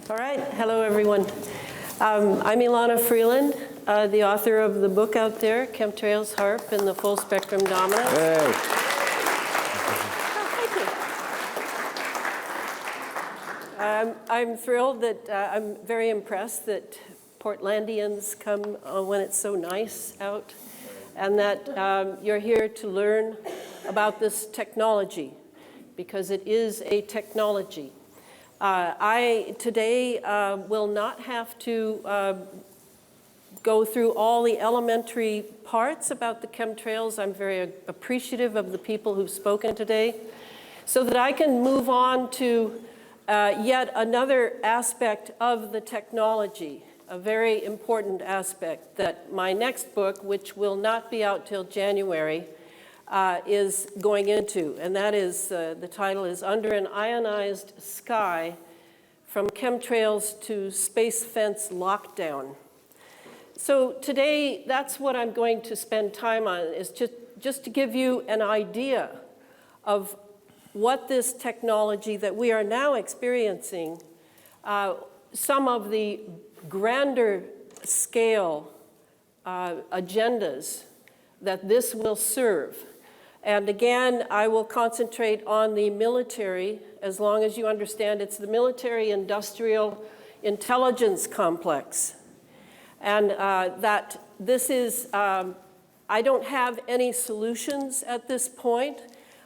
All right, hello everyone. I'm Elana Freeland, the author of the book out there, Chemtrails Haarp and the Full Spectrum Dominance. Hey. Oh, thank you. I'm thrilled that, I'm very impressed that Portlandians come when it's so nice out, and that you're here to learn about this technology, because it is a technology. I today will not have to go through all the elementary parts about the chemtrails. I'm very appreciative of the people who've spoken today, so that I can move on to yet another aspect of the technology, a very important aspect that my next book, which will not be out till January, is going into, and that is, the title is Under an Ionized Sky, From Chemtrails to Space Fence Lockdown. So today, that's what I'm going to spend time on, is just to give you an idea of what this technology that we are now experiencing, some of the grander scale agendas that this will serve. And again, I will concentrate on the military, as long as you understand it's the military-industrial intelligence complex. And that this is, I don't have any solutions at this point.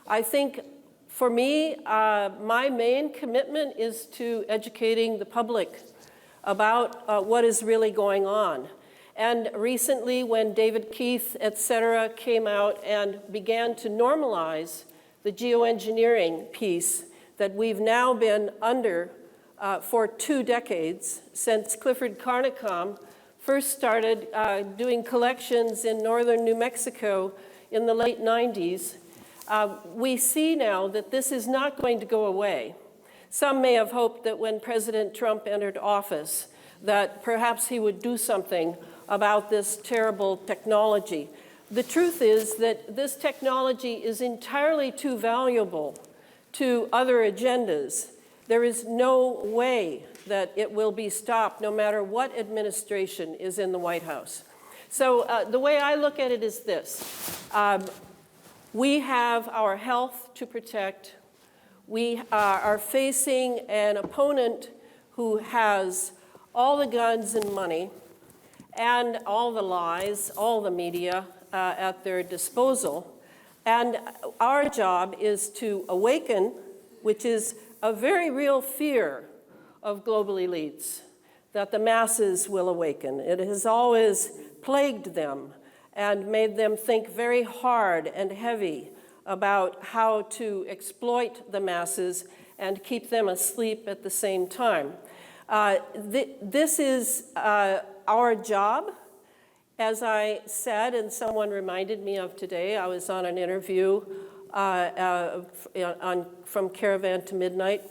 I think for me, my main commitment is to educating the public about what is really going on. And recently, when David Keith, et cetera, came out and began to normalize the geoengineering piece that we've now been under for 2 decades, since Clifford Carnicom first started doing collections in northern New Mexico in the late 90s, we see now that this is not going to go away. Some may have hoped that when President Trump entered office, that perhaps he would do something about this terrible technology. The truth is that this technology is entirely too valuable to other agendas. There is no way that it will be stopped, no matter what administration is in the White House. So the way I look at it is this. We have our health to protect. We are facing an opponent who has all the guns and money, and all the lies, all the media at their disposal. And our job is to awaken, which is a very real fear of global elites, that the masses will awaken. It has always plagued them and made them think very hard and heavy about how to exploit the masses and keep them asleep at the same time. This is our job. As I said, and someone reminded me of today, I was on an interview from Caravan to Midnight,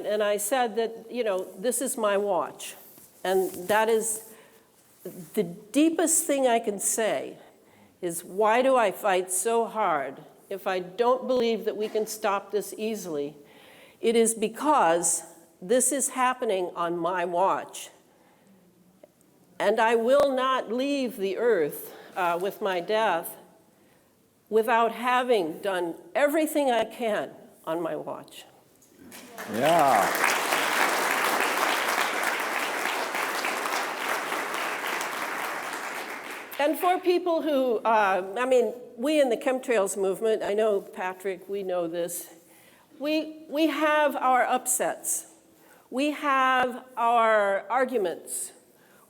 and I said that, you know, this is my watch. And that is the deepest thing I can say, is why do I fight so hard if I don't believe that we can stop this easily? It is because this is happening on my watch. And I will not leave the earth with my death without having done everything I can on my watch. Yeah. And for people who, I mean, we in the chemtrails movement, I know, Patrick, we know this, we have our upsets. We have our arguments.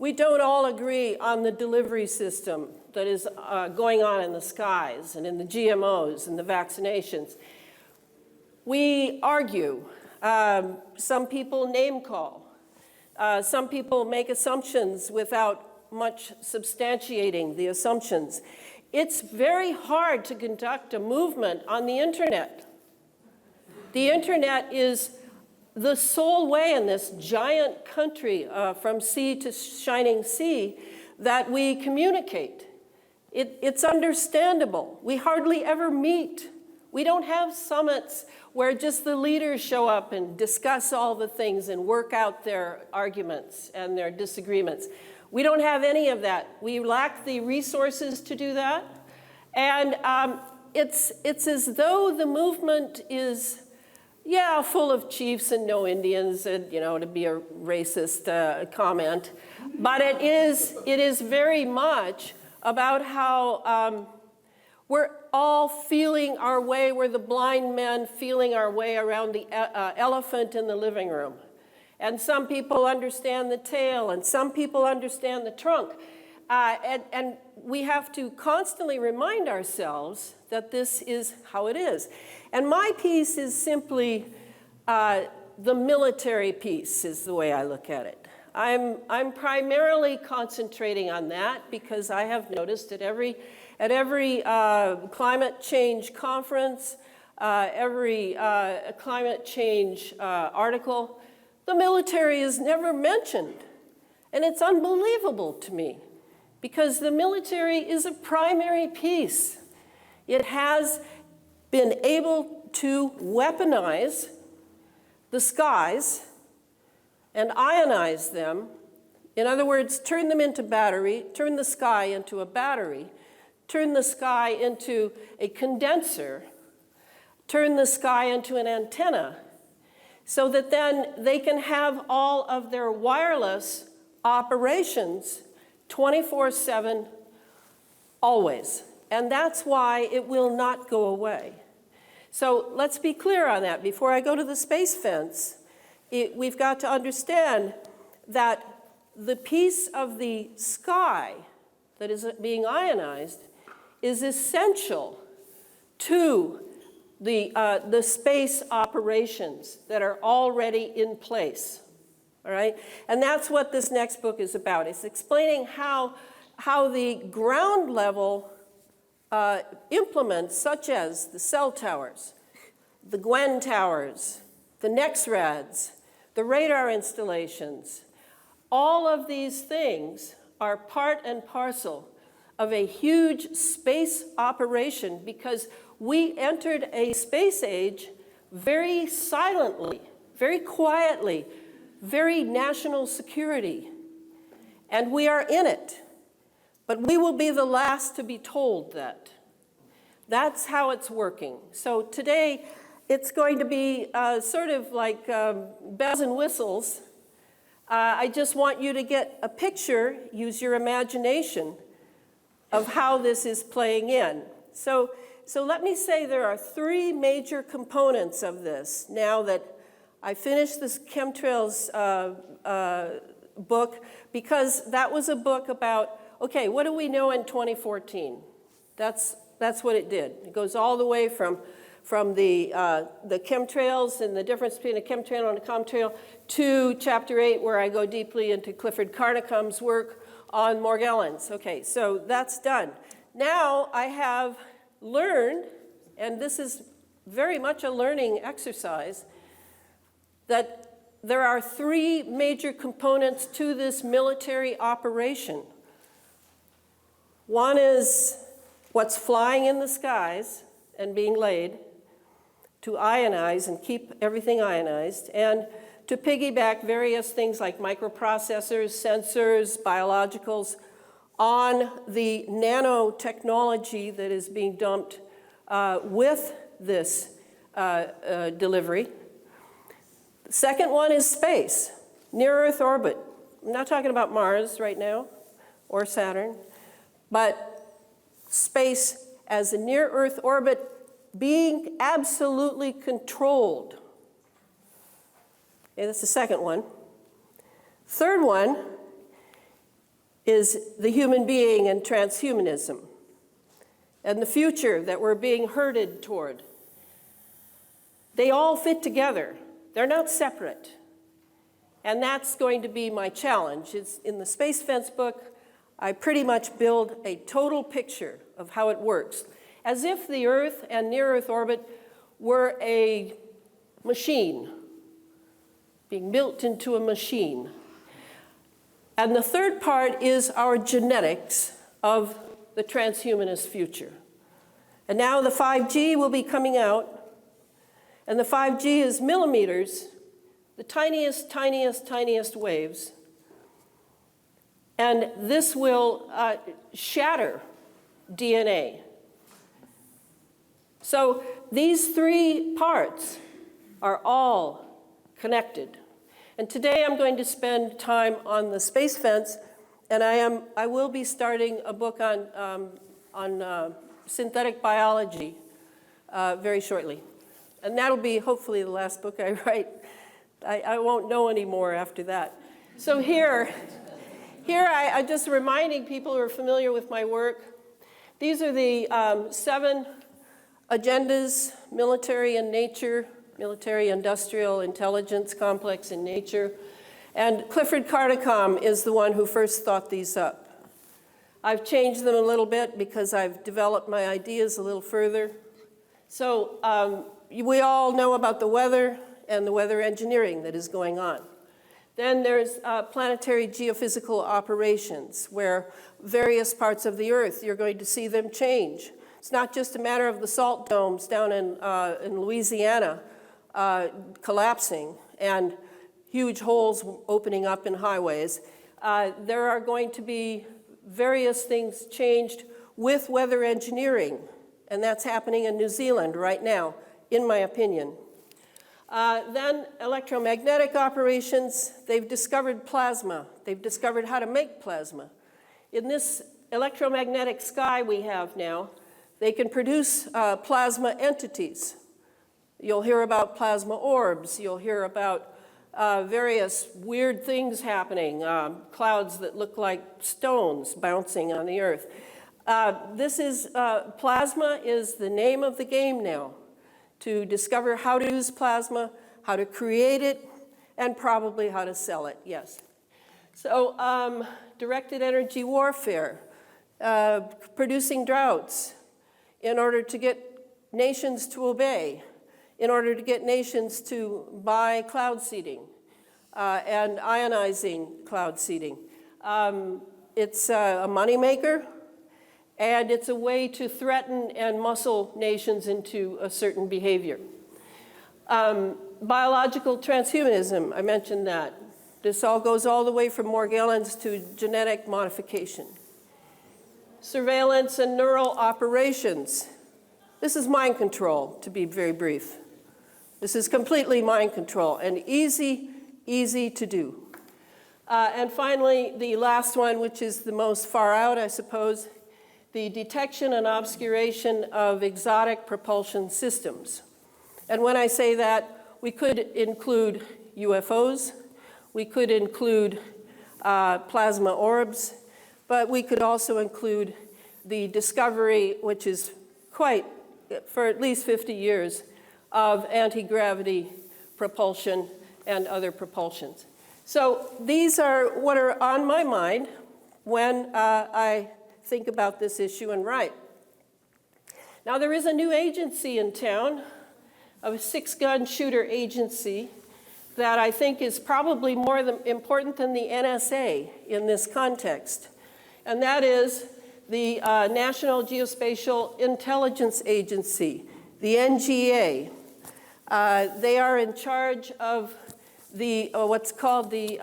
We don't all agree on the delivery system that is going on in the skies and in the GMOs and the vaccinations. We argue. Some people name call. Some people make assumptions without much substantiating the assumptions. It's very hard to conduct a movement on the internet. The internet is the sole way in this giant country from sea to shining sea that we communicate. It's understandable. We hardly ever meet We don't have summits where just the leaders show up and discuss all the things and work out their arguments and their disagreements. We don't have any of that. We lack the resources to do that. And it's as though the movement is, yeah, full of chiefs and no Indians, and, you know, to be a racist comment. But it is very much about how we're all feeling our way. We're the blind men feeling our way around the elephant in the living room. And some people understand the tail, and some people understand the trunk. And we have to constantly remind ourselves that this is how it is. And my piece is simply the military piece, is the way I look at it. I'm primarily concentrating on that because I have noticed at every climate change conference, every climate change article, the military is never mentioned. And it's unbelievable to me because the military is a primary piece. It has been able to weaponize the skies and ionize them. In other words, turn them into battery, turn the sky into a battery, turn the sky into a condenser, turn the sky into an antenna, so that then they can have all of their wireless operations 24/7, always. And that's why it will not go away. So let's be clear on that. Before I go to the space fence, we've got to understand that the piece of the sky that is being ionized is essential to the space operations that are already in place, all right? And that's what this next book is about. It's explaining how the ground level implements, such as the cell towers, the Gwen towers, the NexRads, the radar installations, all of these things are part and parcel of a huge space operation because we entered a space age very silently, very quietly, very national security. And we are in it. But we will be the last to be told that. That's how it's working. So today, it's going to be sort of like bells and whistles. I just want you to get a picture, use your imagination, of how this is playing in. So let me say there are three major components of this. Now that I finished this Chemtrails book, because that was a book about, okay, what do we know in 2014? That's what it did. It goes all the way from the chemtrails and the difference between a chemtrail and a comtrail to Chapter 8, where I go deeply into Clifford Carnicom's work on Morgellons. Okay, so that's done. Now I have learned, and this is very much a learning exercise, that there are three major components to this military operation. One is what's flying in the skies and being laid to ionize and keep everything ionized, and to piggyback various things like microprocessors, sensors, biologicals on the nanotechnology that is being dumped with this delivery. The second one is space, near-Earth orbit. I'm not talking about Mars right now or Saturn, but space as a near-Earth orbit being absolutely controlled. Okay, that's the second one. Third one is the human being and transhumanism and the future that we're being herded toward. They all fit together. They're not separate. And that's going to be my challenge. It's in the Space Fence book, I pretty much build a total picture of how it works, as if the Earth and near-Earth orbit were a machine, being built into a machine. And the third part is our genetics of the transhumanist future. And now the 5G will be coming out, and the 5G is millimeters, the tiniest, tiniest, tiniest waves. And this will shatter DNA. So these three parts are all connected. And today I'm going to spend time on the space fence, and I will be starting a book on synthetic biology very shortly. And that'll be hopefully the last book I write. I won't know anymore after that. So here I'm just reminding people who are familiar with my work. These are the 7 agendas: military in nature, military industrial intelligence complex in nature. And Clifford Carnicom is the one who first thought these up. I've changed them a little bit because I've developed my ideas a little further. So we all know about the weather and the weather engineering that is going on. Then there's planetary geophysical operations, where various parts of the Earth, you're going to see them change. It's not just a matter of the salt domes down in Louisiana collapsing and huge holes opening up in highways. There are going to be various things changed with weather engineering, and that's happening in New Zealand right now, in my opinion. Then electromagnetic operations, they've discovered plasma. They've discovered how to make plasma. In this electromagnetic sky we have now, they can produce plasma entities. You'll hear about plasma orbs. You'll hear about various weird things happening, clouds that look like stones bouncing on the Earth. Plasma is the name of the game now, to discover how to use plasma, how to create it, and probably how to sell it, yes. So directed energy warfare, producing droughts in order to get nations to obey, in order to get nations to buy cloud seeding and ionizing cloud seeding. It's a moneymaker, and it's a way to threaten and muscle nations into a certain behavior. Biological transhumanism, I mentioned that. This all goes all the way from Morgellons to genetic modification. Surveillance and neural operations. This is mind control, to be very brief. This is completely mind control, and easy to do. And finally, the last one, which is the most far out, I suppose, the detection and obscuration of exotic propulsion systems. And when I say that, we could include UFOs, we could include plasma orbs, but we could also include the discovery, which is quite, for at least 50 years, of anti-gravity propulsion and other propulsions. So these are what are on my mind when I think about this issue and write. Now, there is a new agency in town, a 6-gun shooter agency, that I think is probably more important than the NSA in this context. And that is the National Geospatial Intelligence Agency, the NGA. They are in charge of the what's called the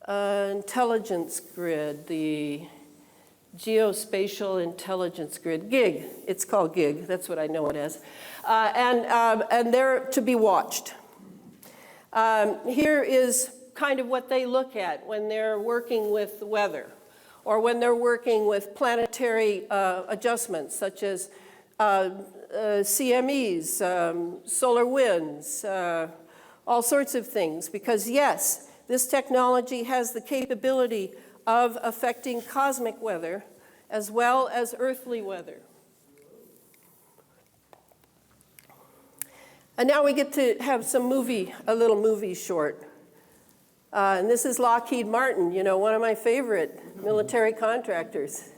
intelligence grid, the Geospatial Intelligence Grid, GIG. It's called GIG. That's what I know it as. And they're to be watched. Here is kind of what they look at when they're working with the weather, or when they're working with planetary adjustments, such as CMEs, solar winds, all sorts of things. Because yes, this technology has the capability of affecting cosmic weather as well as earthly weather. And now we get to have some a little movie short. And this is Lockheed Martin, you know, one of my favorite military contractors.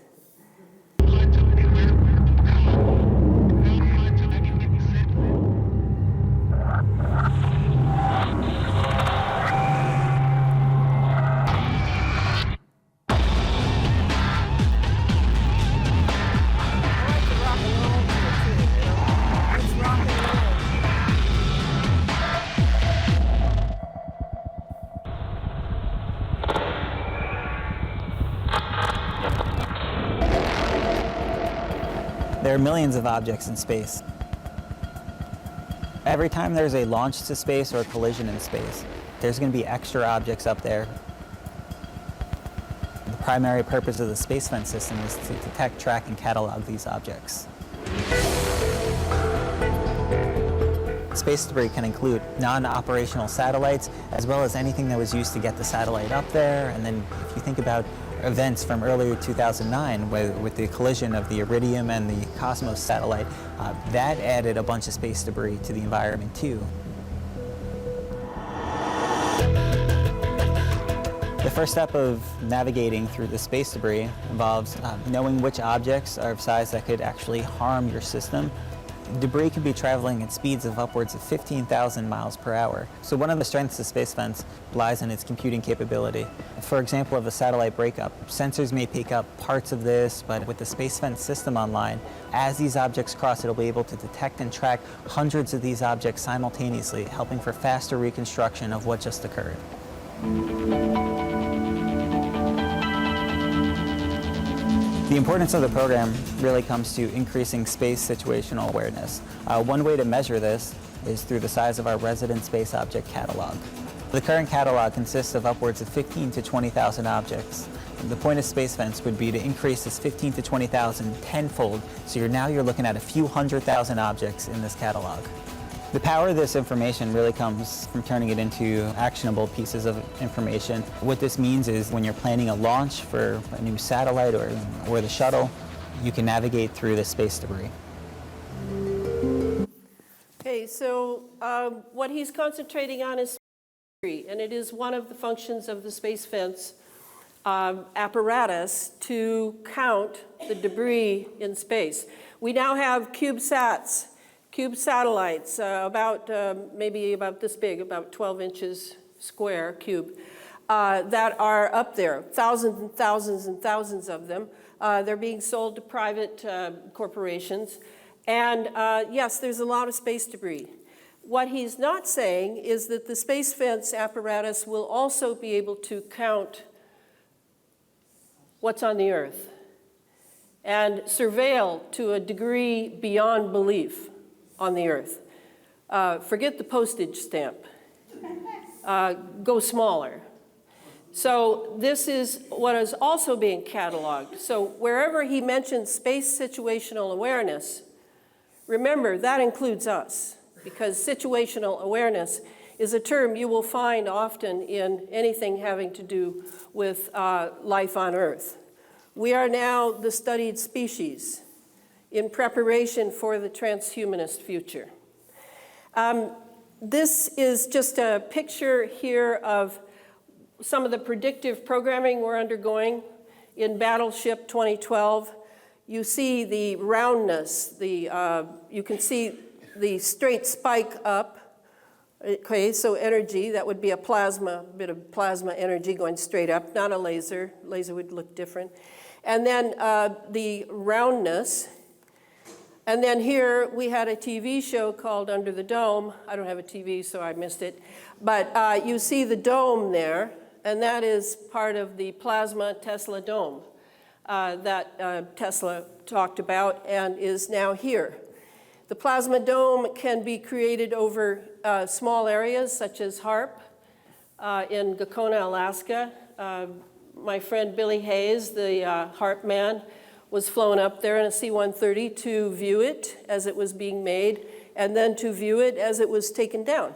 There are millions of objects in space. Every time there's a launch to space or a collision in space, there's going to be extra objects up there. The primary purpose of the space fence system is to detect, track, and catalog these objects. Space debris can include non-operational satellites, as well as anything that was used to get the satellite up there. And then if you think about events from earlier 2009 with the collision of the Iridium and the Cosmos satellite, that added a bunch of space debris to the environment too. The first step of navigating through the space debris involves knowing which objects are of size that could actually harm your system. Debris can be traveling at speeds of upwards of 15,000 miles per hour. So one of the strengths of Space Fence lies in its computing capability. For example, of a satellite breakup, sensors may pick up parts of this, but with the Space Fence system online, as these objects cross, it'll be able to detect and track hundreds of these objects simultaneously, helping for faster reconstruction of what just occurred. The importance of the program really comes to increasing space situational awareness. One way to measure this is through the size of our resident space object catalog. The current catalog consists of upwards of 15 to 20,000 objects. The point of Space Fence would be to increase this 15 to 20,000 tenfold, so now you're looking at a few 100,000 objects in this catalog. The power of this information really comes from turning it into actionable pieces of information. What this means is when you're planning a launch for a new satellite or the shuttle, you can navigate through the space debris. Okay, so what he's concentrating on is debris, and it is one of the functions of the Space Fence apparatus to count the debris in space. We now have CubeSats. Cube satellites, maybe about this big, about 12 inches square cube, that are up there, thousands and thousands and thousands of them. They're being sold to private corporations. And yes, there's a lot of space debris. What he's not saying is that the Space Fence apparatus will also be able to count what's on the Earth and surveil to a degree beyond belief on the Earth. Forget the postage stamp. Go smaller. So this is what is also being cataloged. So wherever he mentions space situational awareness, remember that includes us, because situational awareness is a term you will find often in anything having to do with life on Earth. We are now the studied species in preparation for the transhumanist future. This is just a picture here of some of the predictive programming we're undergoing in Battleship 2012. You see the roundness, you can see the straight spike up. Okay, so energy, that would be a bit of plasma energy going straight up, not a laser. Laser would look different. And then the roundness. And then here we had a TV show called Under the Dome. I don't have a TV, so I missed it. But you see the dome there, and that is part of the plasma Tesla dome that Tesla talked about and is now here. The plasma dome can be created over small areas such as Haarp in Gakona, Alaska. My friend Billy Hayes, the Haarp man, was flown up there in a C-130 to view it as it was being made, and then to view it as it was taken down.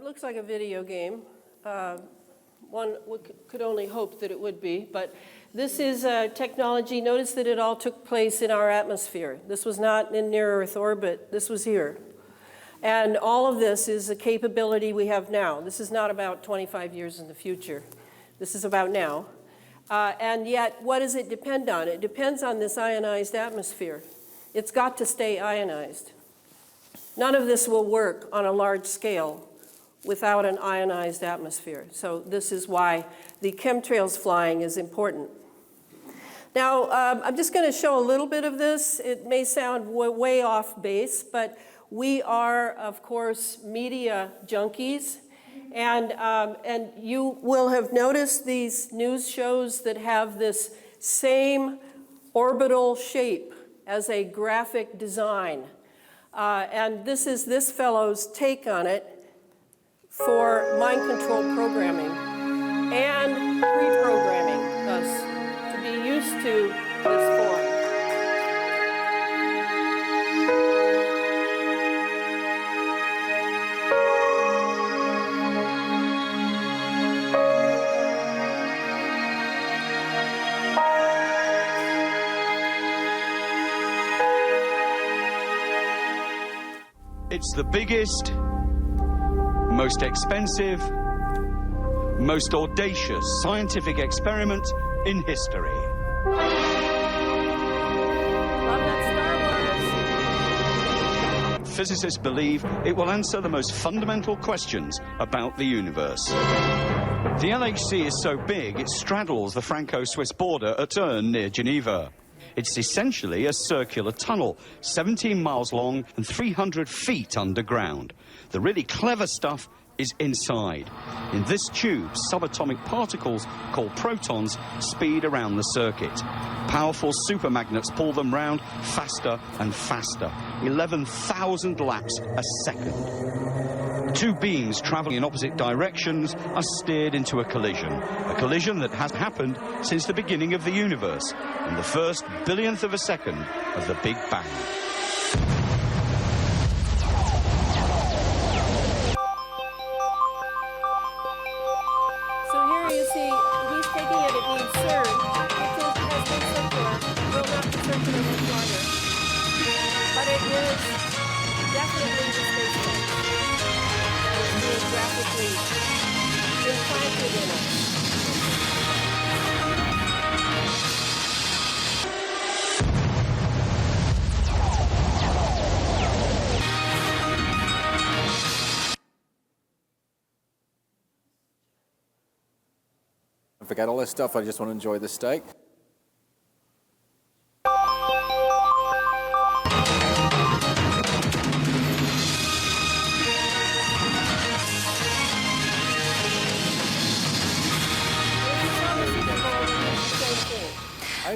looks like a video game. One could only hope that it would be, but this is technology. Notice that it all took place in our atmosphere. This was not in near-Earth orbit. This was here. And all of this is a capability we have now. This is not about 25 years in the future. This is about now. And yet, what does it depend on? It depends on this ionized atmosphere. It's got to stay ionized. None of this will work on a large scale without an ionized atmosphere. So this is why the chemtrails flying is important. Now, I'm just going to show a little bit of this. It may sound way off base, but we are, of course, media junkies. And you will have noticed these news shows that have this same orbital shape as a graphic design. And this is this fellow's take on it for mind control programming and pre-programming us to be used to this form. It's the biggest, most expensive, most audacious scientific experiment in history. Love that Star Wars. Physicists believe it will answer the most fundamental questions about the universe. The LHC is so big it straddles the Franco-Swiss border at Ern near Geneva. It's essentially a circular tunnel, 17 miles long and 300 feet underground. The really clever stuff is inside. In this tube, subatomic particles, called protons, speed around the circuit. Powerful supermagnets pull them round faster and faster, 11,000 laps a second. Two beams traveling in opposite directions are steered into a collision that has happened since the beginning of the universe, in the first billionth of a second of the Big Bang. So here you see, he's taking it, it means CERN, which has been circular, will not be circular much longer. But it is definitely the space time that is being graphically implanted in us. Forget all this stuff, I just want to enjoy the steak.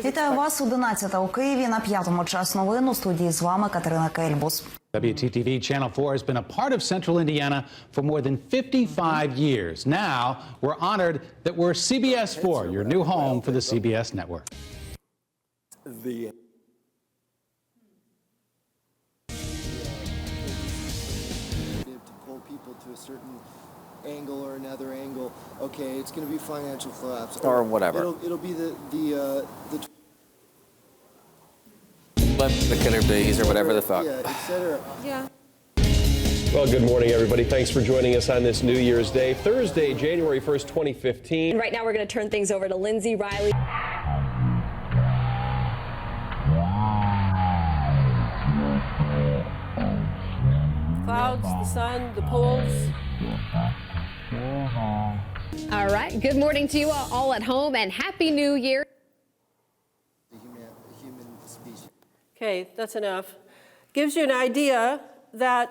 Вітаю вас, 11 у Києві, на 5-му час новин. У студії з вами Катерина Кельбус. WTTV Channel 4 has been a part of Central Indiana for more than 55 years. Now, we're honored that we're CBS 4, your new home for the CBS network. To pull people to a certain angle or another angle, okay, it's going to be financial collapse. Or whatever. It'll be the killer bees or whatever the fuck. Yeah, etc. Yeah. Well, good morning, everybody. Thanks for joining us on this New Year's Day, Thursday, January 1st, 2015. Right now, we're going to turn things over to Lindsay Riley. Clouds, the sun, the poles. All right. Good morning to you all at home, and Happy New Year. The human species. Okay, that's enough. Gives you an idea that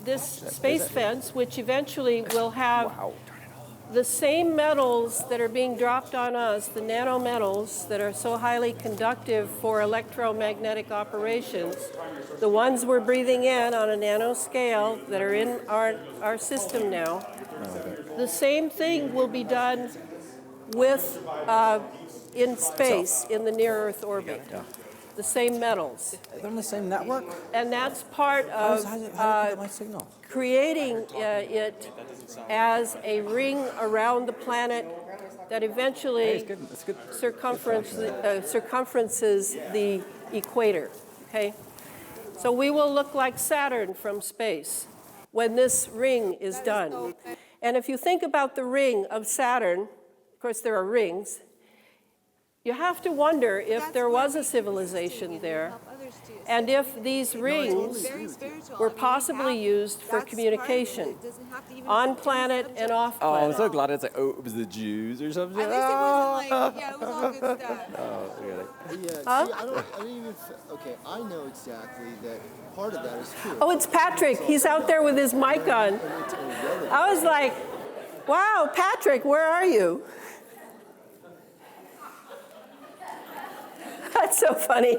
this space fence, which eventually will have the same metals that are being dropped on us, the nanometals that are so highly conductive for electromagnetic operations, the ones we're breathing in on a nanoscale that are in our system now, the same thing will be done with in space, in the near-Earth orbit. the same metals. They're on the same network? And that's part of How do you pick up my signal? creating it as a ring around the planet that eventually circumferences the equator, okay? So we will look like Saturn from space when this ring is done. And if you think about the ring of Saturn, of course there are rings, you have to wonder if there was a civilization there, and if these rings were possibly used for communication on planet and off Oh, I'm planet. so glad it's like, oh, it was the Jews or something. At least it wasn't like, yeah, it was all good stuff. Yeah, see, I don't even, okay, I know exactly that part of that is true. Oh, it's Patrick. He's out there with his mic on. I was like, wow, Patrick, where are you? That's so funny.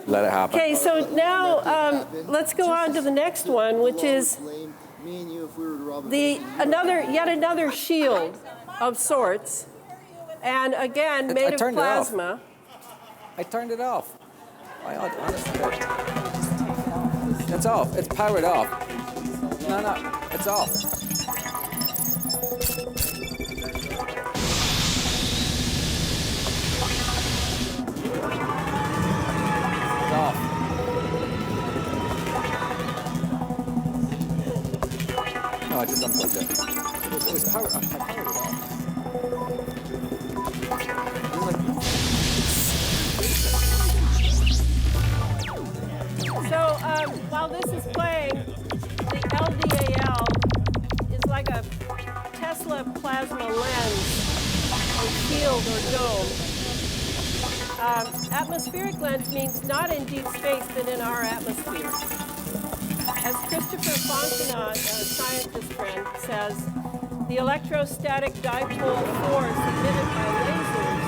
Let it happen. Okay, so now let's go on to the next one, which is yet another shield of sorts, and again made of plasma. I turned it off. It's off. It's powered off. No, it's off. No, I just unplugged it. It was powered. I powered it off. So while this is playing, the LDAL is like a Tesla plasma lens or shield or dome. Atmospheric lens means not in deep space, but in our atmosphere. As Christopher Fontana, a scientist friend, says, the electrostatic dipole force emitted by lasers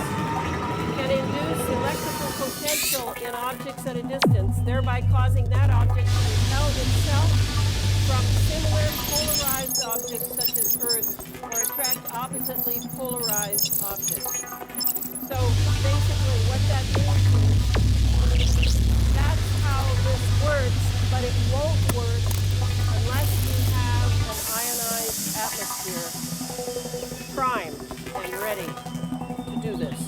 can induce electrical potential in objects at a distance, thereby causing that object to repel itself from similar polarized objects such as Earth, or attract oppositely polarized objects. So basically what that means is that's how this works, but it won't work unless you have an ionized atmosphere primed and ready to do this.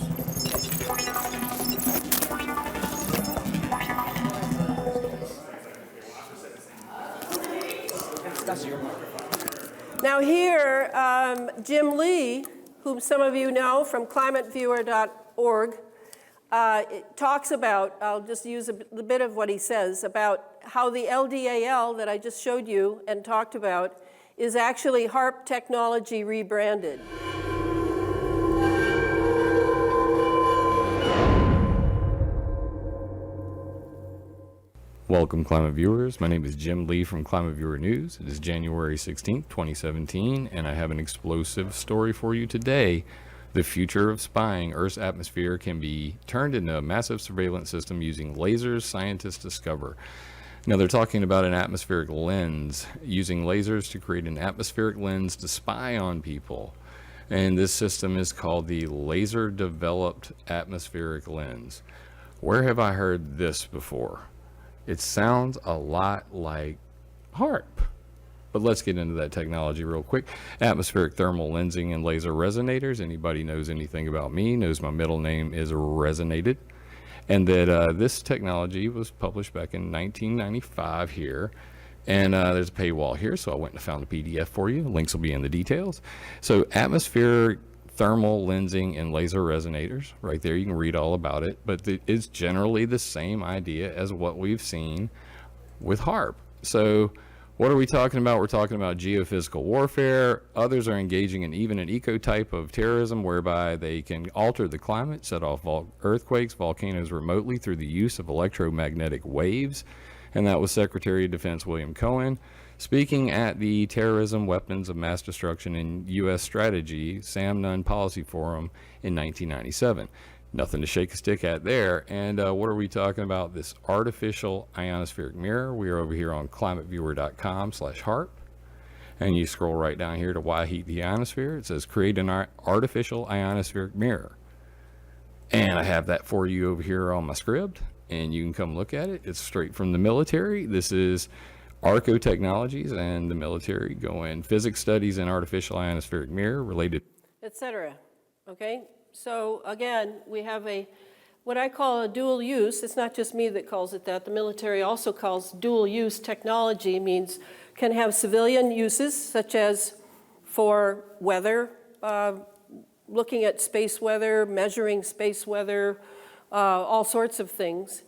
Now here, Jim Lee, whom some of you know from climateviewer.org, talks about, I'll just use a bit of what he says, about how the LDAL that I just showed you and talked about is actually HARP technology rebranded. Welcome, Climate Viewers. My name is Jim Lee from Climate Viewer News. It is January 16th, 2017, and I have an explosive story for you today. The future of spying. Earth's atmosphere can be turned into a massive surveillance system using lasers, scientists discover. Now, they're talking about an atmospheric lens, using lasers to create an atmospheric lens to spy on people. And this system is called the Laser Developed Atmospheric Lens. Where have I heard this before? It sounds a lot like HARP. But let's get into that technology real quick. Atmospheric thermal lensing and laser resonators. Anybody knows anything about me knows my middle name is Resonated. And that this technology was published back in 1995 here. And there's a paywall here, so I went and found a PDF for you. Links will be in the details. So atmospheric thermal lensing and laser resonators, right there, you can read all about it, but it's generally the same idea as what we've seen with HARP. So what are we talking about? We're talking about geophysical warfare. Others are engaging in even an eco-type of terrorism whereby they can alter the climate, set off earthquakes, volcanoes remotely through the use of electromagnetic waves. And that was Secretary of Defense William Cohen speaking at the Terrorism, Weapons of Mass Destruction and U.S. Strategy, Sam Nunn Policy Forum in 1997. Nothing to shake a stick at there. And what are we talking about? This artificial ionospheric mirror. We are over here on climateviewer.com/HARP. and you scroll right down here to why heat the ionosphere. It says create an artificial ionospheric mirror. And I have that for you over here on my script, and you can come look at it. It's straight from the military. This is Arco Technologies and the military going physics studies and artificial ionospheric mirror related, etc. Okay, so again, we have what I call a dual use. It's not just me that calls it that. The military also calls dual use technology, means can have civilian uses, such as for weather, looking at space weather, measuring space weather, all sorts of things.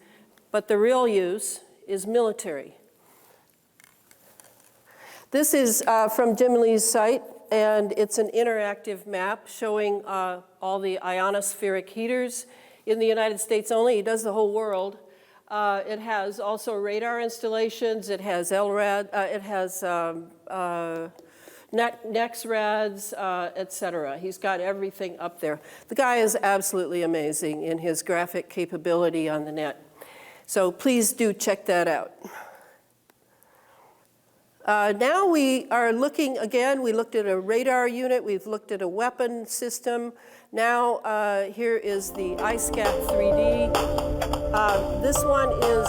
But the real use is military. This is from Jim Lee's site, and it's an interactive map showing all the ionospheric heaters in the United States only. He does the whole world. It has also radar installations. It has LRAD. It has NEXRADs, etc. He's got everything up there. The guy is absolutely amazing in his graphic capability on the net. So please do check that out. Now we are looking again. We looked at a radar unit. We've looked at a weapon system. Now here is the iScat 3D. This one is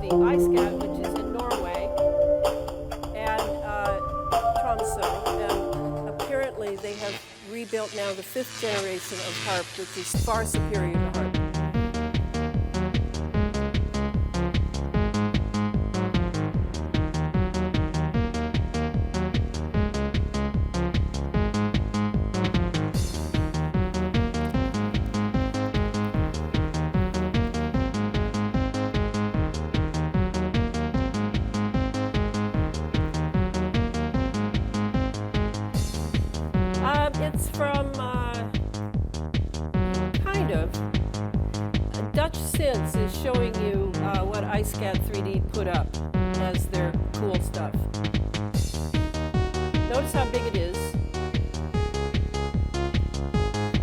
the iScat, which is in Norway and Tromsø. And apparently they have rebuilt now the 5th generation of Harp, which is far superior to Harp. It's from kind of. Dutch Sense is showing you what iScat 3D put up as their cool stuff. Notice how big it is.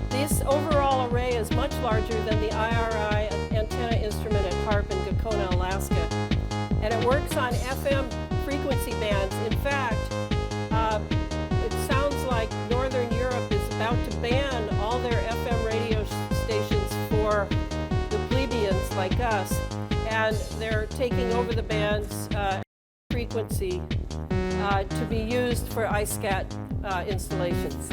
This overall array is much larger than the IRI antenna instrument at Harp in Gakona, Alaska. And it works on FM frequency bands. In fact, it sounds like Northern Europe is about to ban all their FM radio stations for the plebeians like us, and they're taking over the band's frequency to be used for iScat installations.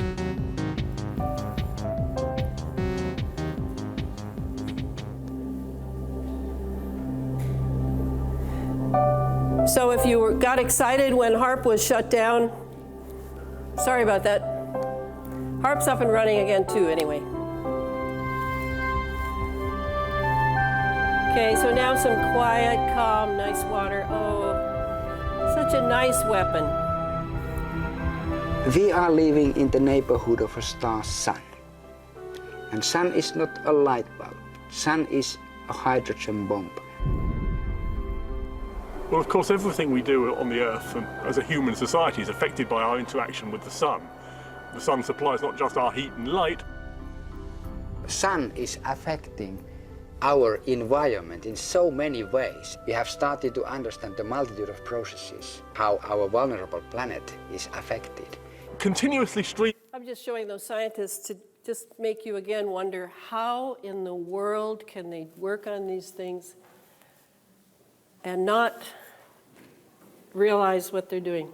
So if you got excited when Harp was shut down, sorry about that. Harp's up and running again too, anyway. Okay, so now some quiet, calm, nice water. Oh, such a nice weapon. We are living in the neighborhood of a star sun. And sun is not a light bulb. Sun is a hydrogen bomb. Well, of course, everything we do on the Earth and as a human society is affected by our interaction with the sun. The sun supplies not just our heat and light. The sun is affecting our environment in so many ways. We have started to understand the multitude of processes, how our vulnerable planet is affected. Continuously I'm just showing those scientists to just make you again wonder, how in the world can they work on these things and not realize what they're doing?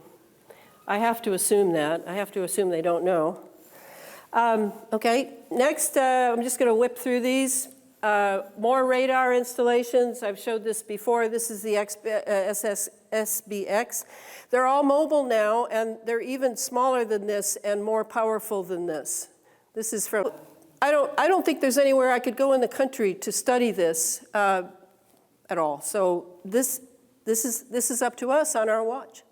I have to assume that. I have to assume they don't know. Okay, next I'm just going to whip through these. More radar installations. I've showed this before. This is the SBX. They're all mobile now, and they're even smaller than this and more powerful than this. This is from, I don't think there's anywhere I could go in the country to study this at all. So this is up to us on our watch.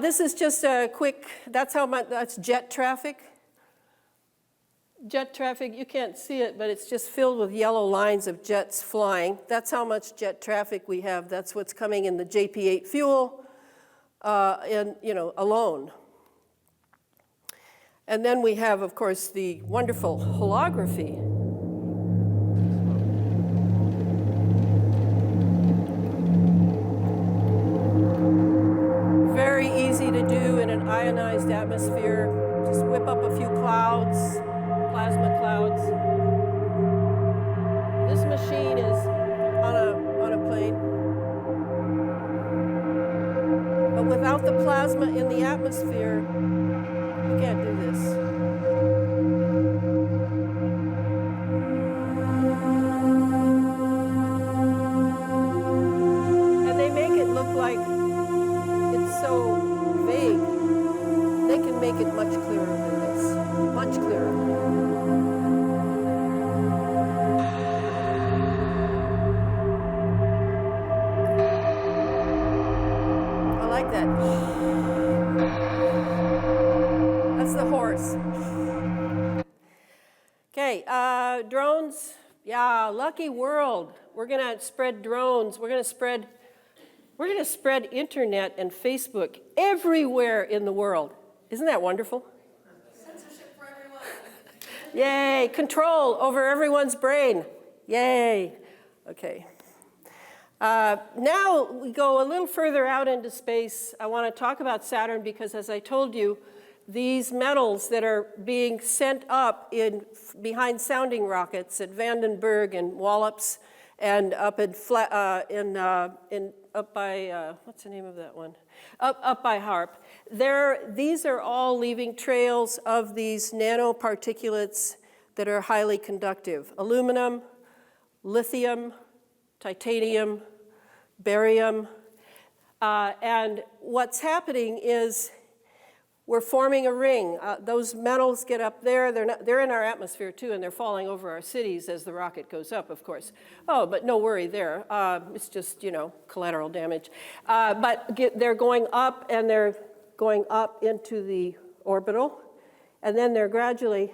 This is just a quick, that's jet traffic. Jet traffic, you can't see it, but it's just filled with yellow lines of jets flying. That's how much jet traffic we have. That's what's coming in the JP8 fuel, alone. And then we have, of course, the wonderful holography. ionized atmosphere. Just whip up a few clouds, plasma clouds. This machine is on a plane. But without the plasma in the atmosphere, you can't do this. And they make it look like it's so vague. They can make it much clearer than this, much clearer. I like that. That's the horse. Okay, drones. Yeah, lucky world. We're gonna spread drones. We're gonna spread internet and Facebook everywhere in the world. Isn't that wonderful? Censorship for everyone. Yay, control over everyone's brain. Yay. Okay. Now we go a little further out into space. I want to talk about Saturn because, as I told you, these metals that are being sent up behind sounding rockets at Vandenberg and Wallops and up up by what's the name of that one? Up by Haarp. These are all leaving trails of these nanoparticulates that are highly conductive: aluminum, lithium, titanium, barium, and what's happening is we're forming a ring. Those metals get up there. They're in our atmosphere too, and they're falling over our cities as the rocket goes up, of course. Oh, but no worry there. It's just, collateral damage. But they're going up, and they're going up into the orbital, and then they're gradually,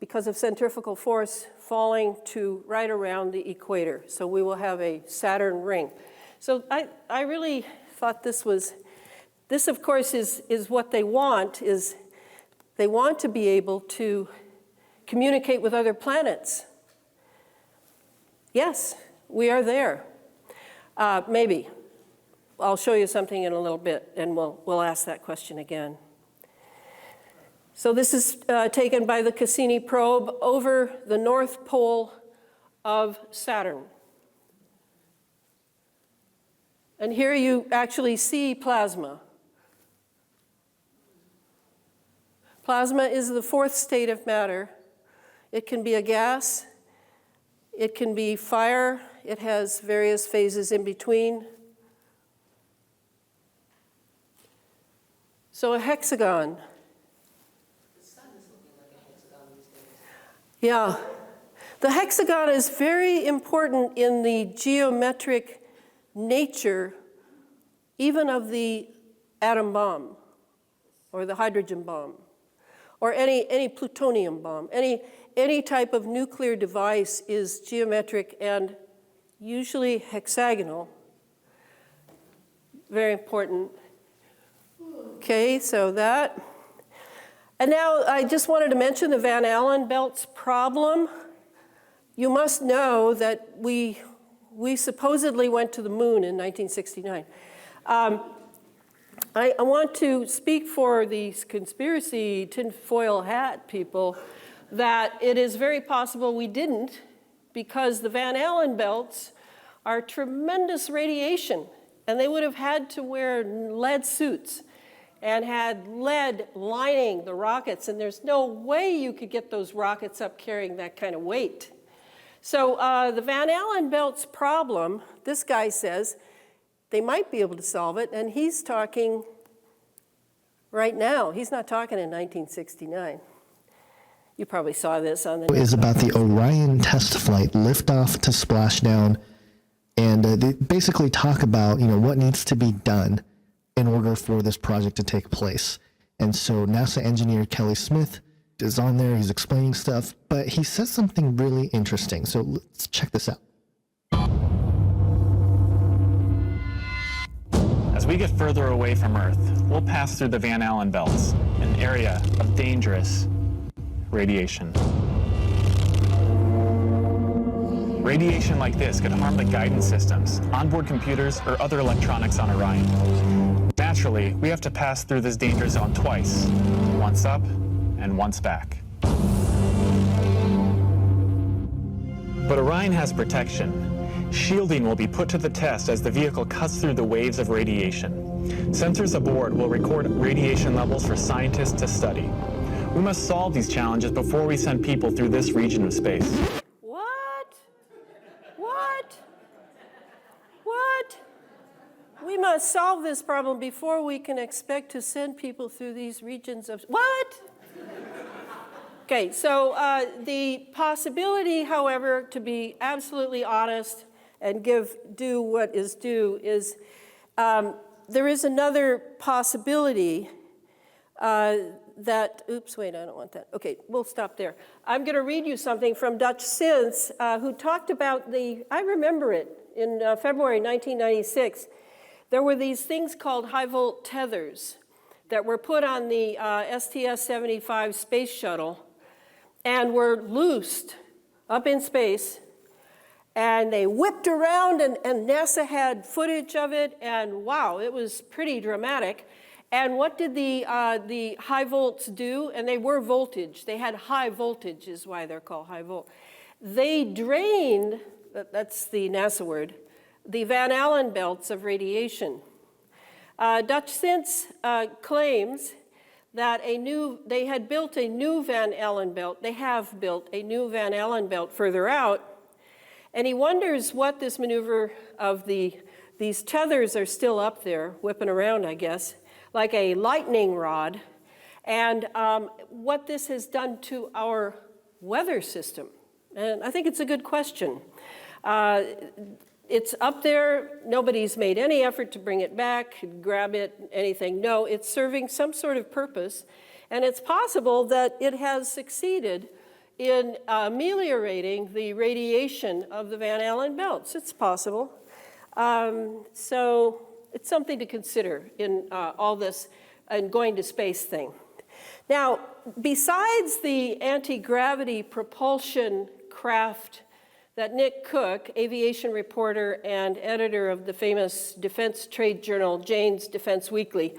because of centrifugal force, falling to right around the equator. So we will have a Saturn ring. So I really thought this, of course, is what they want, is they want to be able to communicate with other planets. Yes, we are there. Maybe. I'll show you something in a little bit, and we'll ask that question again. So this is taken by the Cassini probe over the North Pole of Saturn. And here you actually see plasma. Plasma is the fourth state of matter. It can be a gas. It can be fire. It has various phases in between. So a hexagon. The sun is looking like a hexagon these days. Yeah. The hexagon is very important in the geometric nature, even of the atom bomb, or the hydrogen bomb, or any plutonium bomb. Any type of nuclear device is geometric and usually hexagonal. Very important. Okay, so that. And now I just wanted to mention the Van Allen belts problem. You must know that we supposedly went to the moon in 1969. I want to speak for these conspiracy tinfoil hat people that it is very possible we didn't, because the Van Allen belts are tremendous radiation, and they would have had to wear lead suits and had lead lining the rockets, and there's no way you could get those rockets up carrying that kind of weight. So the Van Allen belts problem, this guy says, they might be able to solve it, and he's talking right now. He's not talking in 1969. You probably saw this on the... ...is about the Orion test flight, liftoff to splashdown, and they basically talk about, what needs to be done in order for this project to take place. And so NASA engineer Kelly Smith is on there, he's explaining stuff, but he says something really interesting. So let's check this out. As we get further away from Earth, we'll pass through the Van Allen belts, an area of dangerous radiation. Radiation like this could harm the guidance systems, onboard computers, or other electronics on Orion. Van Naturally, we have to pass through this danger zone twice, once up and once back. But Orion has protection. Shielding will be put to the test as the vehicle cuts through the waves of radiation. Sensors aboard will record radiation levels for scientists to study. We must solve these challenges before we send people through this region of space. What? We must solve this problem before we can expect to send people through these regions of... What? Okay, so the possibility, however, to be absolutely honest and do what is due is there is another possibility that, oops, wait, I don't want that. Okay, we'll stop there. I'm going to read you something from Dutch Sins, who talked about I remember it, in February 1996. There were these things called high-volt tethers that were put on the STS-75 space shuttle and were loosed up in space, and they whipped around, and NASA had footage of it, and wow, it was pretty dramatic. And what did the high volts do? And they were voltage. They had high voltage, is why they're called high volt. They drained, that's the NASA word, the Van Allen belts of radiation. Dutch Sins claims that they had built a new Van Allen belt. They have built a new Van Allen belt further out. And he wonders what this maneuver of these tethers are still up there, whipping around, I guess, like a lightning rod, and what this has done to our weather system. And I think it's a good question. It's up there. Nobody's made any effort to bring it back, grab it, anything. No, it's serving some sort of purpose, and it's possible that it has succeeded in ameliorating the radiation of the Van Allen belts. It's possible. So it's something to consider in all this and going to space thing. Now, besides the anti-gravity propulsion craft that Nick Cook, aviation reporter and editor of the famous defense trade journal Jane's Defense Weekly,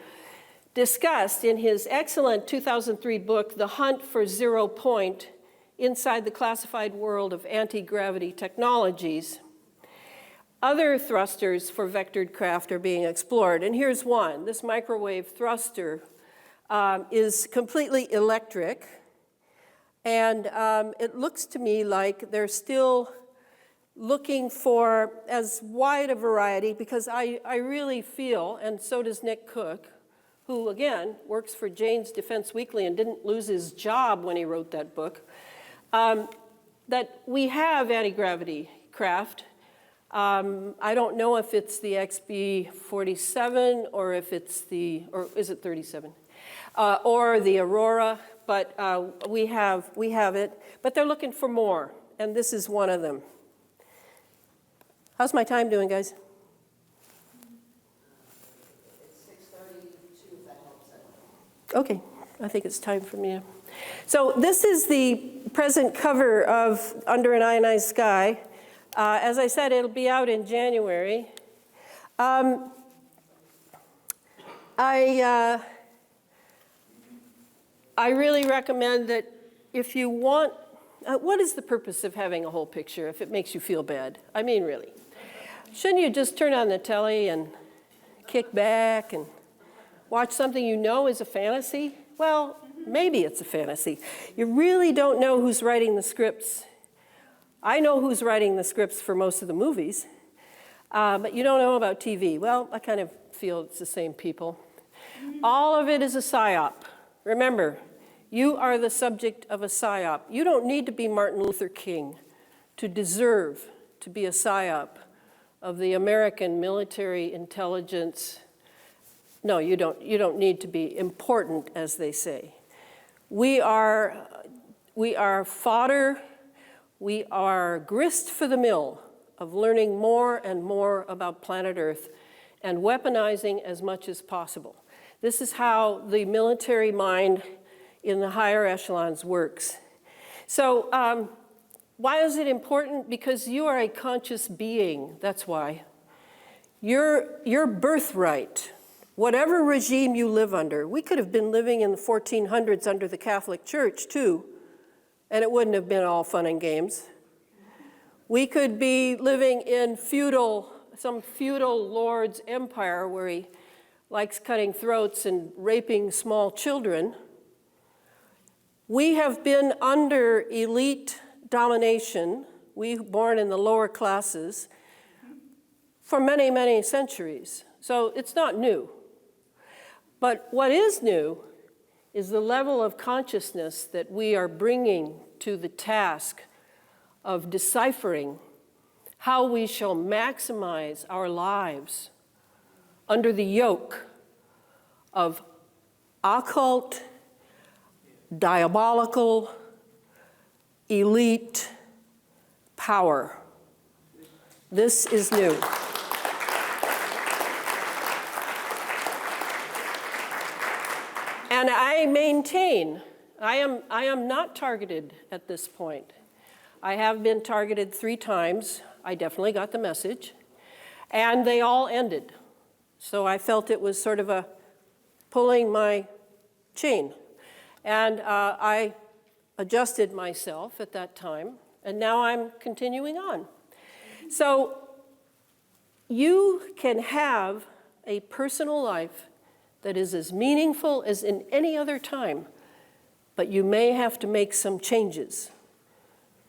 discussed in his excellent 2003 book, The Hunt for Zero Point, Inside the Classified World of Anti-Gravity Technologies, other thrusters for vectored craft are being explored. And here's one. This microwave thruster is completely electric. And it looks to me like they're still looking for as wide a variety, because I really feel, and so does Nick Cook, who, again, works for Jane's Defense Weekly and didn't lose his job when he wrote that book, that we have anti-gravity craft. I don't know if it's the XB-47 or if it's or is it 37? Or the Aurora, but we have it. But they're looking for more, and this is one of them. How's my time doing, guys? It's 6:32, if that helps. Okay, I think it's time for me. So this is the present cover of Under an Ionized Sky. As I said, it'll be out in January. I really recommend that if you want, what is the purpose of having a whole picture if it makes you feel bad? I mean, really. Shouldn't you just turn on the telly and kick back and watch something you know is a fantasy? Well, maybe it's a fantasy. You really don't know who's writing the scripts. I know who's writing the scripts for most of the movies, but you don't know about TV. Well, I kind of feel it's the same people. All of it is a psyop. Remember, you are the subject of a psyop. You don't need to be Martin Luther King to deserve to be a psyop of the American military intelligence. No, you don't need to be important, as they say. We are fodder. We are grist for the mill of learning more and more about planet Earth and weaponizing as much as possible. This is how the military mind in the higher echelons works. So why is it important? Because you are a conscious being, that's why. Your birthright, whatever regime you live under, we could have been living in the 1400s under the Catholic Church too, and it wouldn't have been all fun and games. We could be living in some feudal lord's empire where he likes cutting throats and raping small children. We have been under elite domination, we born in the lower classes, for many, many centuries. So it's not new. But what is new is the level of consciousness that we are bringing to the task of deciphering how we shall maximize our lives under the yoke of occult, diabolical, elite power. This is new. And I maintain, I am not targeted at this point. I have been targeted 3 times. I definitely got the message. And they all ended. So I felt it was sort of a pulling my chain. And I adjusted myself at that time. And now I'm continuing on. So you can have a personal life that is as meaningful as in any other time, but you may have to make some changes.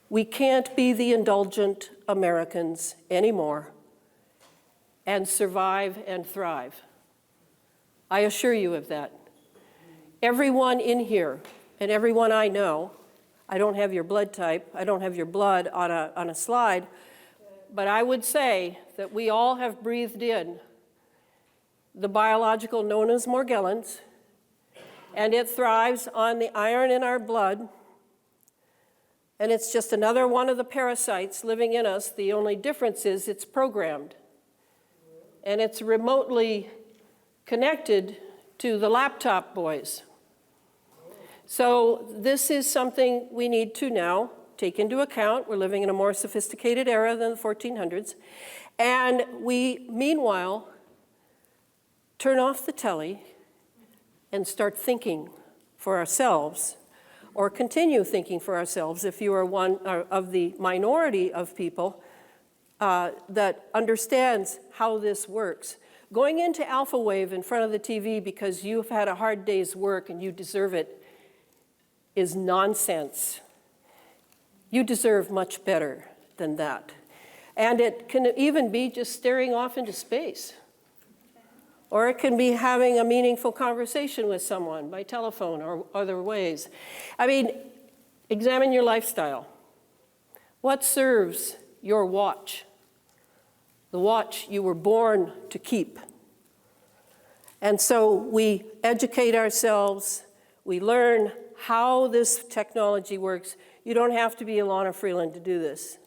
We can't be the indulgent Americans anymore and survive and thrive. I assure you of that. Everyone in here and everyone I know, I don't have your blood type, I don't have your blood on a slide, but I would say that we all have breathed in the biological known as Morgellons, and it thrives on the iron in our blood, and it's just another one of the parasites living in us. The only difference is it's programmed, and it's remotely connected to the laptop boys. So this is something we need to now take into account. We're living in a more sophisticated era than the 1400s, and we, meanwhile, turn off the telly and start thinking for ourselves, or continue thinking for ourselves if you are one of the minority of people that understands how this works. Going into alpha wave in front of the TV because you've had a hard day's work and you deserve it is nonsense. You deserve much better than that. And it can even be just staring off into space. Or it can be having a meaningful conversation with someone by telephone or other ways. I mean, examine your lifestyle. What serves your watch? The watch you were born to keep. And so we educate ourselves, we learn how this technology works. You don't have to be Elana Freeland to do this.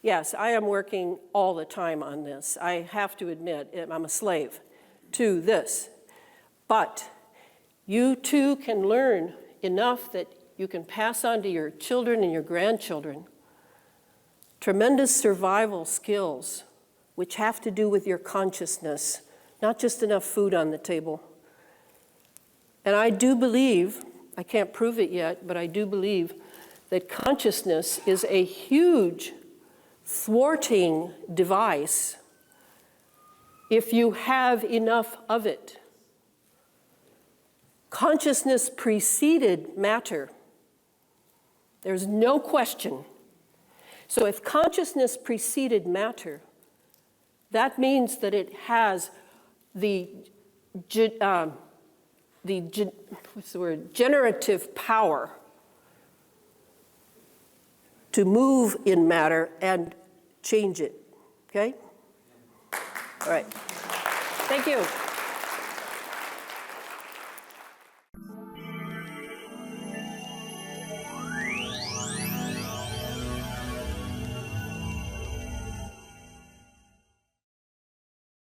Yes, I am working all the time on this. I have to admit, I'm a slave to this. But you too can learn enough that you can pass on to your children and your grandchildren tremendous survival skills which have to do with your consciousness, not just enough food on the table. And I do believe, I can't prove it yet, but I do believe that consciousness is a huge thwarting device if you have enough of it. Consciousness preceded matter. There's no question. So if consciousness preceded matter, that means that it has generative power to move in matter and change it, okay? All right, thank you.